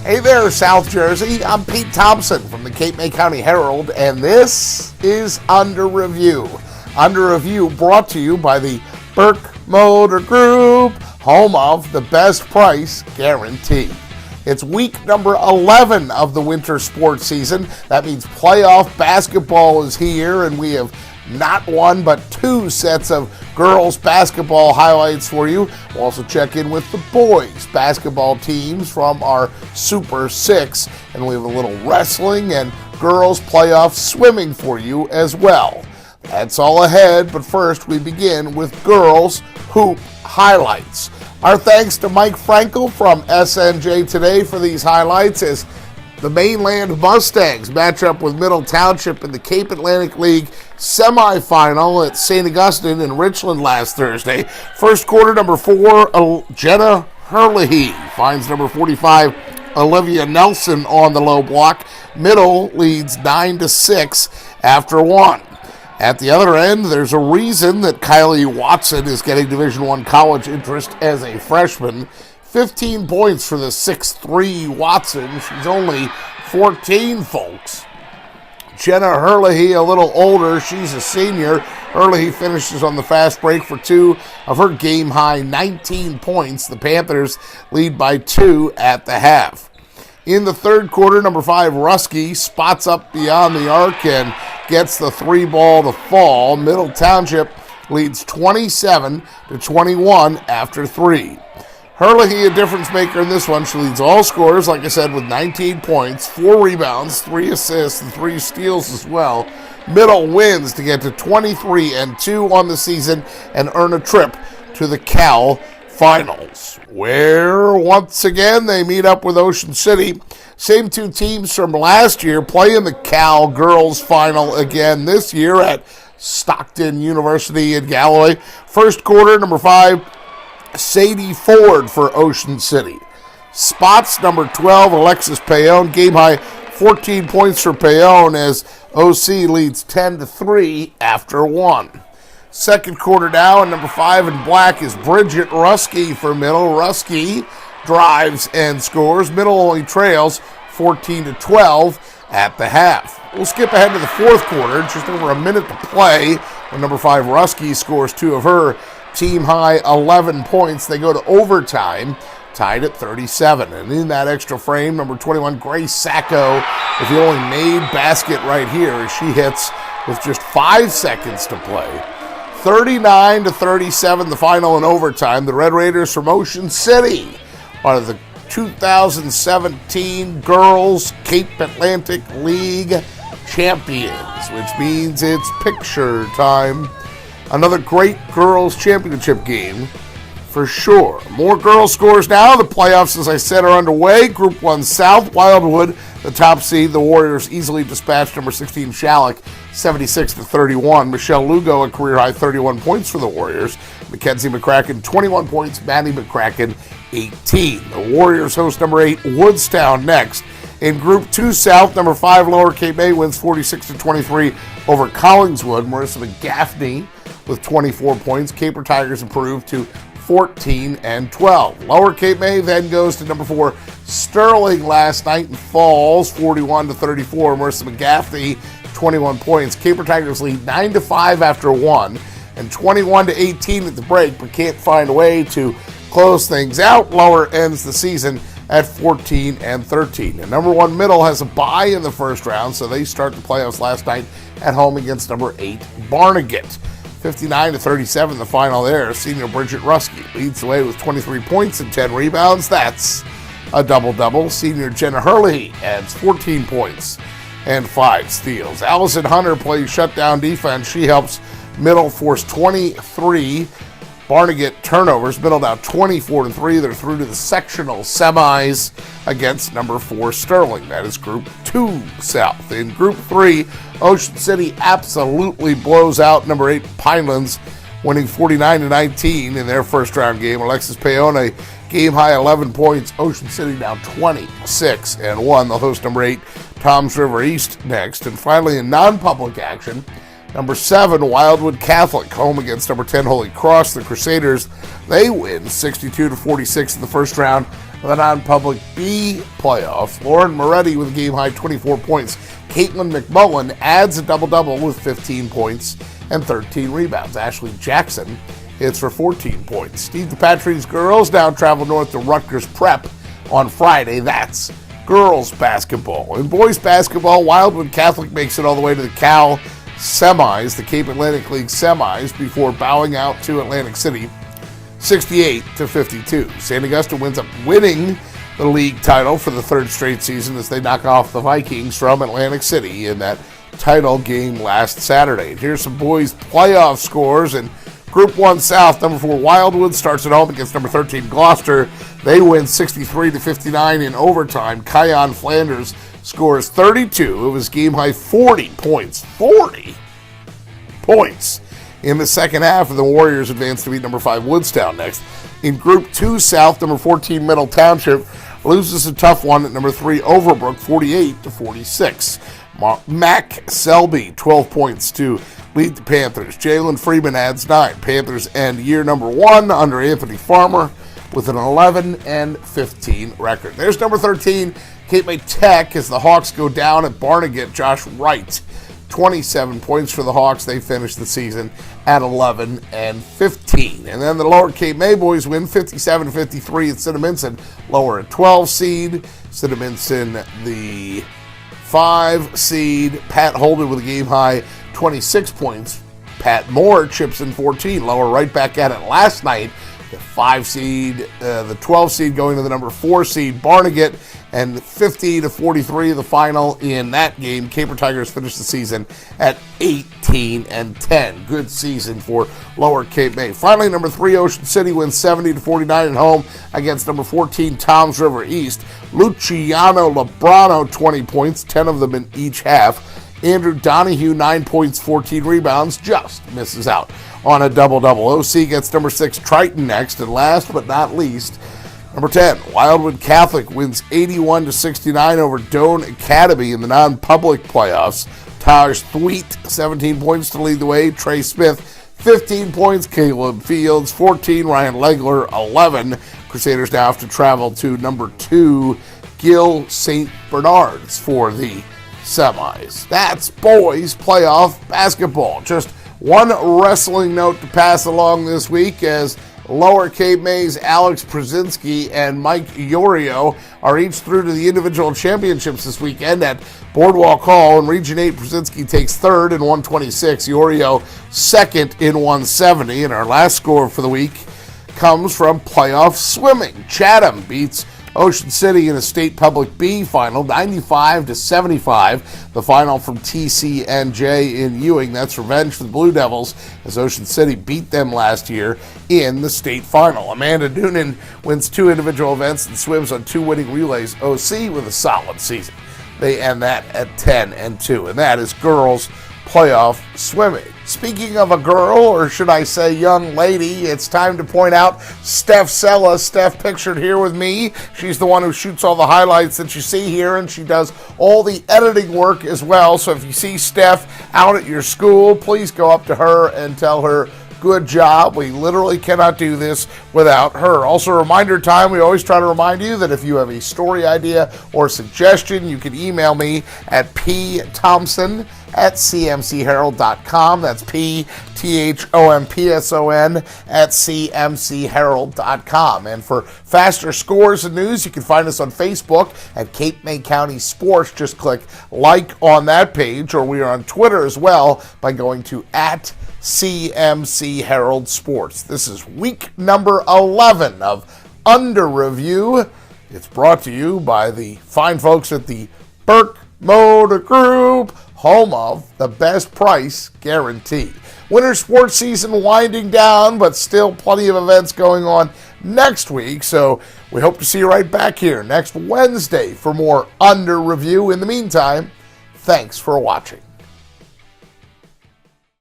Hey there, South Jersey. I'm Pete Thompson from the Cape May County Herald, and this is Under Review. Under Review brought to you by the Burke Motor Group, home of the best price guarantee. It's week number 11 of the winter sports season. That means playoff basketball is here, and we have not one but two sets of girls basketball highlights for you. We'll also check in with the boys basketball teams from our Super Six, and we have a little wrestling and girls playoff swimming for you as well. That's all ahead, but first we begin with girls hoop highlights. Our thanks to Mike Frankel from SNJ Today for these highlights as the Mainland Mustangs match up with Middle Township in the Cape Atlantic League semifinal at St. Augustine in Richland last Thursday. First quarter, number 4, Jenna Herlihy finds number 45, Olivia Nelson on the low block. Middle leads 9-6 after 1. At the other end, there's a reason that Kylie Watson is getting Division I college interest as a freshman. 15 points for the 6'3 Watson. She's only 14, folks. Jenna Herlihy, a little older. She's a senior. Herlihy finishes on the fast break for 2 of her game-high 19 points. The Panthers lead by 2 at the half. In the third quarter, number 5, Rusky spots up beyond the arc and gets the 3 ball to fall. Middle Township leads 27-21 after 3. Herlihy, a difference maker in this one. She leads all scorers, like I said, with 19 points, 4 rebounds, 3 assists, and 3 steals as well. Middle wins to get to 23-2 on the season and earn a trip to the Cal Finals, where once again they meet up with Ocean City. Same 2 teams from last year play in the Cal Girls Final again this year at Stockton University in Galloway. First quarter, number 5, Sadie Ford for Ocean City. Spots number 12, Alexis Payon. Game high 14 points for Payon as OC leads 10-3 after 1. Second quarter now, and number 5 in black is Bridget Rusky for Middle. Rusky drives and scores. Middle only trails 14-12 at the half. We'll skip ahead to the fourth quarter, just over a minute to play, when number 5 Rusky scores 2 of her team-high 11 points. They go to overtime, tied at 37. And in that extra frame, number 21, Grace Sacco, with the only made basket right here, as she hits with just 5 seconds to play. 39-37, the final in overtime. The Red Raiders from Ocean City are the 2017 Girls Cape Atlantic League champions, which means it's picture time. Another great girls championship game for sure. More girls scores now. The playoffs, as I said, are underway. Group 1 South, Wildwood, the top seed. The Warriors easily dispatched number 16 Shalleck 76-31. Michelle Lugo, a career-high 31 points for the Warriors. Mackenzie McCracken, 21 points. Maddie McCracken, 18. The Warriors host number 8 Woodstown next. In Group 2 South, number 5 Lower Cape May wins 46-23 over Collingswood. Marissa McGaffney with 24 points. Caper Tigers improve to 14-12. Lower Cape May then goes to number 4 Sterling last night and falls 41-34. Marissa McGaffney, 21 points. Caper Tigers lead 9-5 after 1 and 21-18 at the break, but can't find a way to close things out. Lower ends the season at 14-13. And number 1 Middle has a bye in the first round, so they start the playoffs last night at home against number 8 Barnegat. 59-37, the final there. Senior Bridget Rusky leads the way with 23 points and 10 rebounds. That's a double-double. Senior Jenna Herlihy adds 14 points and 5 steals. Allison Hunter plays shutdown defense. She helps Middle force 23 Barnegat turnovers. Middle now 24-3. They're through to the sectional semis against number 4 Sterling. That is Group 2 South. In Group 3, Ocean City absolutely blows out number 8 Pinelands, winning 49-19 in their first round game. Alexis Paone, game high 11 points. Ocean City now 26-1. They'll host number 8 Toms River East next. And finally, in non-public action, number 7 Wildwood Catholic home against number 10 Holy Cross. The Crusaders, they win 62-46 in the first round For the non-public B playoffs, Lauren Moretti with a game-high 24 points. Caitlin McMullen adds a double-double with 15 points and 13 rebounds. Ashley Jackson hits for 14 points. Steve DePatri's girls now travel north to Rutgers Prep on Friday. That's girls basketball. In boys basketball, Wildwood Catholic makes it all the way to the Cal semis, the Cape Atlantic League semis, before bowing out to Atlantic City 68-52. St. Augustine winds up winning the league title for the third straight season as they knock off the Vikings from Atlantic City in that title game last Saturday. Here's some boys playoff scores. In Group 1 South, number 4 Wildwood starts at home against number 13 Gloucester. They win 63-59 in overtime. Kion Flanders scores 32 of his game-high 40 points. 40 points in the second half, and the Warriors advance to beat number 5 Woodstown next. In Group 2 South, number 14 Middle Township loses a tough one at number 3 Overbrook, 48-46. Mac Selby, 12 points to lead the Panthers. Jalen Freeman adds 9. Panthers end year number 1 under Anthony Farmer with an 11-15 record. There's number 13, Cape May Tech, as the Hawks go down at Barnegat. Josh Wright, 27 points for the Hawks. They finish the season at 11-15. And then the Lower Cape May boys win 57-53 at Cinnaminson. Lower at 12 seed. Cinnaminson, the 5 seed. Pat Holden with a game high 26 points. Pat Moore chips in 14. Lower right back at it last night. The 5 seed, the 12 seed going to the number 4 seed Barnegat, and 50-43 the final in that game. Caper Tigers finished the season at 18-10. Good season for Lower Cape May. Finally, number 3 Ocean City wins 70-49 at home against number 14 Toms River East. Luciano Labrano 20 points, 10 of them in each half. Andrew Donahue 9 points, 14 rebounds, just misses out on a double-double. OC gets number 6 Triton next, and last but not least, number 10 Wildwood Catholic wins 81-69 over Doane Academy in the non-public playoffs. Taj Thweet 17 points to lead the way. Trey Smith 15 points. Caleb Fields 14. Ryan Legler 11. Crusaders now have to travel to number 2 Gill St. Bernard's for the semis. That's boys playoff basketball. Just one wrestling note to pass along this week, as Lower Cape May's Alex Przinski and Mike Iorio are each through to the individual championships this weekend at Boardwalk Hall. In Region 8, Przinski takes third in 126, Iorio second in 170. And our last score for the week comes from playoff swimming. Chatham beats Ocean City in a state public B final, 95-75. The final from TCNJ in Ewing. That's revenge for the Blue Devils, as Ocean City beat them last year in the state final. Amanda Noonan wins 2 individual events and swims on 2 winning relays. OC with a solid season. They end that at 10-2, and that is girls playoff swimming. Speaking of a girl, or should I say young lady, it's time to point out Steph Sella. Steph pictured here with me. She's the one who shoots all the highlights that you see here, and she does all the editing work as well. So if you see Steph out at your school, please go up to her and tell her, good job. We literally cannot do this without her. Also, reminder time, we always try to remind you that if you have a story idea or suggestion, you can email me at pthompson@cmcherald.com. That's pthompson@cmcherald.com. And for faster scores and news, you can find us on Facebook at Cape May County Sports. Just click like on that page, or we are on Twitter as well by going to @CMC Herald Sports. This is week number 11 of Under Review. It's brought to you by the fine folks at the Burke Motor Group, home of the best price guarantee. Winter sports season winding down, but still plenty of events going on next week. So we hope to see you right back here next Wednesday for more Under Review. In the meantime, thanks for watching.